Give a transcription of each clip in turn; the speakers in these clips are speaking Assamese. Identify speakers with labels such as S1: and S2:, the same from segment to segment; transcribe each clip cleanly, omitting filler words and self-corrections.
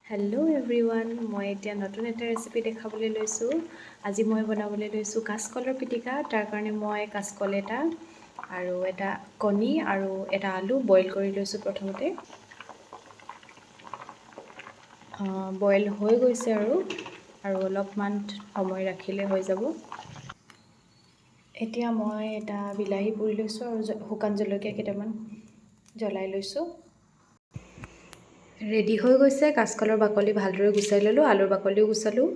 S1: হেল্ল' এভৰিৱান, মই এতিয়া নতুন এটা ৰেচিপি দেখাবলৈ লৈছোঁ। আজি মই বনাবলৈ লৈছোঁ কাচকলৰ পিটিকা। তাৰ কাৰণে মই কাচকল এটা আৰু এটা কণী আৰু এটা আলু বইল কৰি লৈছোঁ। প্ৰথমতে বইল হৈ গৈছে আৰু অলপমান সময় ৰাখিলে হৈ যাব। এতিয়া মই এটা বিলাহী পুৰি লৈছোঁ আৰু শুকান জলকীয়া কেইটামান জ্বলাই লৈছোঁ। ৰেডি হৈ গৈছে। কাচকলৰ বাকলি ভালদৰে গুচাই ল'লোঁ, আলুৰ বাকলিও গুচালোঁ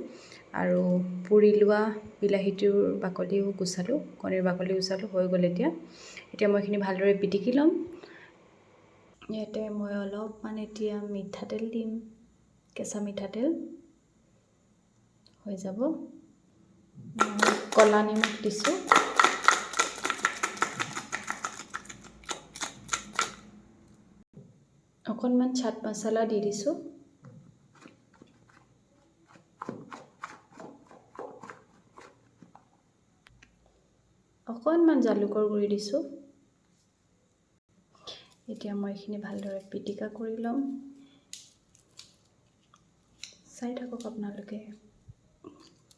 S1: আৰু পুৰি লোৱা বিলাহীটোৰ বাকলিও গুচালোঁ, কণীৰ বাকলিও গুচালোঁ। হৈ গ'ল। এতিয়া মই এইখিনি ভালদৰে পিটিকি ল'ম। ইয়াতে মই অলপমান এতিয়া মিঠাতেল দিম, কেঁচা মিঠাতেল হৈ যাব। ক'লা নিমখ দিছোঁ। অকণমান চাট মছলা দি দিছোঁ। অকণমান জালুকৰ গুড়ি দিছোঁ। এতিয়া মই এইখিনি ভালদৰে পিটিকা কৰি ল'ম। চাই থাকক আপোনালোকে।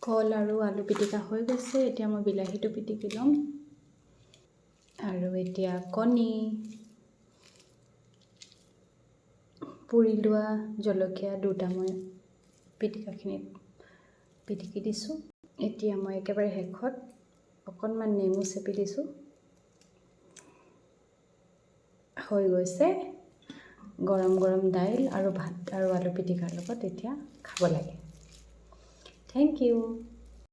S1: কল আৰু আলু পিটিকা হৈ গৈছে। এতিয়া মই বিলাহীটো পিটিকি ল'ম আৰু এতিয়া কণী, পুৰি লোৱা জলকীয়া দুটা মই পিটিকাখিনিত পিটিকি দিছোঁ। এতিয়া মই একেবাৰে শেষত অকণমান নেমু চেপি দিছোঁ। হৈ গৈছে। গৰম গৰম দাইল আৰু ভাত আৰু আলু পিটিকাৰ লগত এতিয়া খাব লাগে। Thank U.